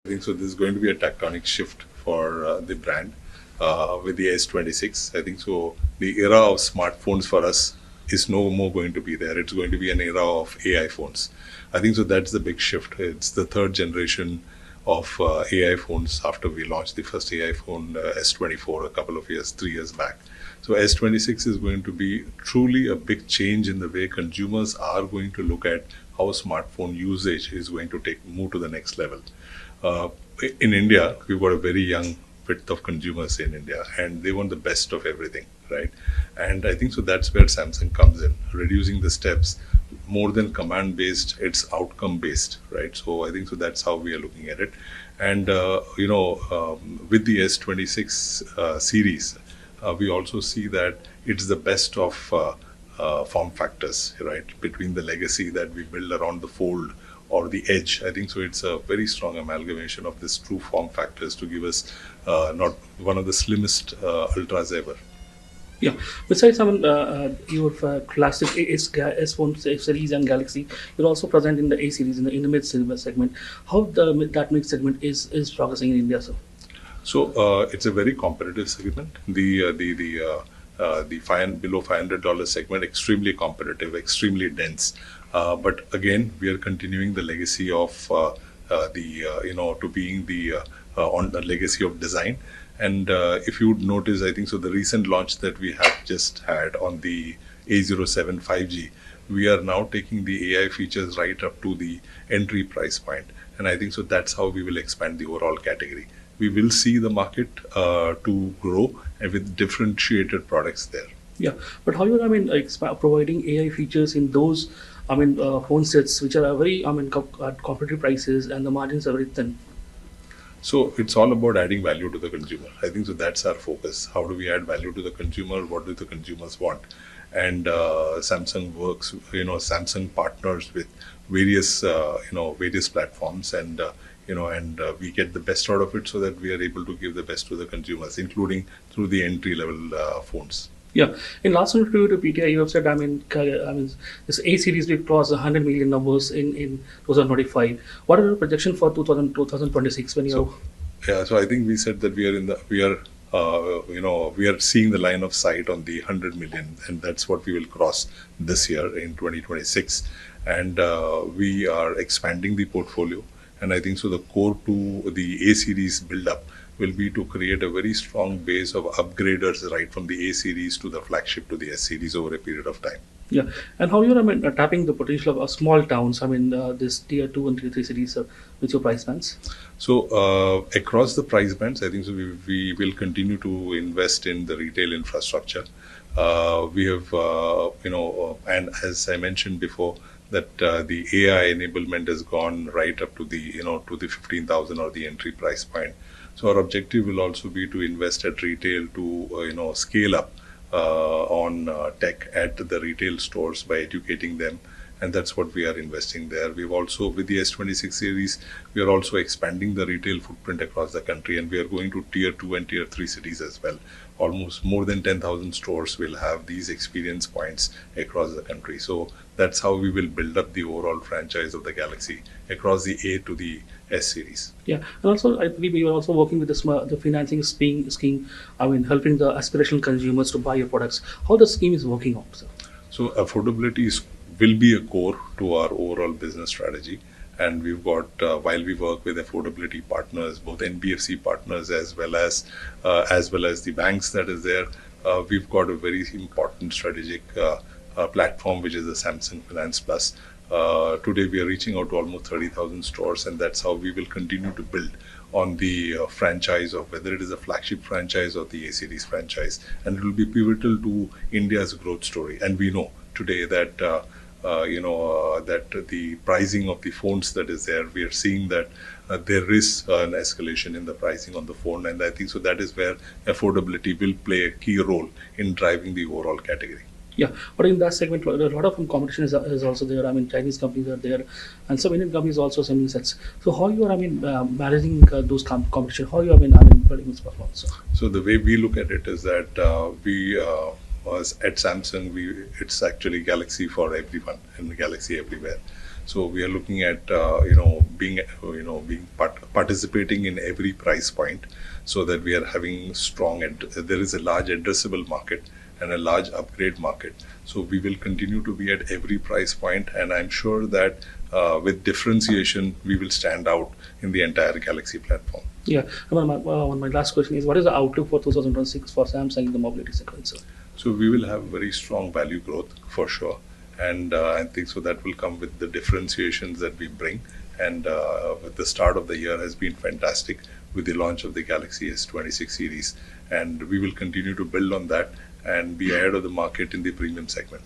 I think so. This is going to be a tectonic shift for the brand with the S26. I think so. The era of smartphones for us is no more going to be there. It's going to be an era of AI phones. I think so. That's the big shift. It's the third generation of AI phones after we launched the first AI phone S24 a couple of years, 3 years back. So S26 is going to be truly a big change in the way consumers are going to look at how smartphone usage is going to move to the next level. Uh, in India, we've got a very young width of consumers in India, and they want the best of everything, right? And I think so that's where Samsung comes in, reducing the steps. More than command based, it's outcome based, right? So I think so that's how we are looking at it. And with the S26 series, we also see that it's the best of form factors, right? Between the legacy that we build around the fold or the edge. I think so it's a very strong amalgamation of this true form factors to give us not one of the slimmest ultras ever. Yeah. Besides, your classic S phone series and Galaxy, you're also present in the A series in the mid segment. How that mid segment is progressing in India, sir? So it's a very competitive segment. The below $500 segment, extremely competitive, extremely dense. But again, we are continuing the legacy of to being on the legacy of design. And if you would notice, I think so the recent launch that we have just had on the A07 5G, we are now taking the AI features right up to the entry price point. And I think so that's how we will expand the overall category. We will see the market to grow and with differentiated products there. Yeah, but how you providing AI features in those phone sets which are very at competitive prices and the margins are very thin. So it's all about adding value to the consumer. I think so that's our focus. How do we add value to the consumer? What do the consumers want? And Samsung works, Samsung partners with various platforms, and we get the best out of it so that we are able to give the best to the consumers, including through the entry level phones. Yeah, in last interview to PTI, you have said, this A series will cross 100 million numbers in 2025. What are your projection for 2026 when you? So I think we said that we are seeing the line of sight on the 100 million, and that's what we will cross this year in 2026. And we are expanding the portfolio. And I think so the core to the A series build up will be to create a very strong base of upgraders right from the A series to the flagship to the S series over a period of time. Yeah, and how you're tapping the potential of small towns, this tier 2 and tier 3 cities with your price bands? So across the price bands, I think so we will continue to invest in the retail infrastructure. We have, and as I mentioned before, that the AI enablement has gone right up to the 15,000 or the entry price point. So our objective will also be to invest at retail to scale up on tech at the retail stores by educating them, and that's what we are investing there. We've also, with the S26 series, we are also expanding the retail footprint across the country, and we are going to tier 2 and tier 3 cities as well. Almost more than 10,000 stores will have these experience points across the country. So that's how we will build up the overall franchise of the Galaxy across the A to the S series. Yeah, and also I believe you are also working with the financing scheme. Helping the aspirational consumers to buy your products. How the scheme is working out, sir? So affordability will be a core to our overall business strategy. And we've got, while we work with affordability partners, both NBFC partners as well as the banks that is there, we've got a very important strategic platform, which is the Samsung Finance Plus. Today we are reaching out to almost 30,000 stores, and that's how we will continue to build on the franchise of whether it is a flagship franchise or the A series franchise, and it will be pivotal to India's growth story. And we know today that that the pricing of the phones that is there, we are seeing that there is an escalation in the pricing on the phone, and I think so that is where affordability will play a key role in driving the overall category. Yeah, but in that segment, a lot of competition is also there. Chinese companies are there, and some Indian companies also sending sets. So how you are, managing those competition? How you building this performance? So the way we look at it is that we was at Samsung, it's actually Galaxy for everyone and Galaxy everywhere. So we are looking at being participating in every price point, so that we are having strong. There is a large addressable market and a large upgrade market. So we will continue to be at every price point, and I'm sure that with differentiation, we will stand out in the entire Galaxy platform. Yeah. My last question is, what is the outlook for 2026 for Samsung in the mobility segment, sir? So we will have very strong value growth for sure, and I think so that will come with the differentiations that we bring. And with the start of the year has been fantastic with the launch of the Galaxy S26 series, and we will continue to build on that and be ahead of the market in the premium segment.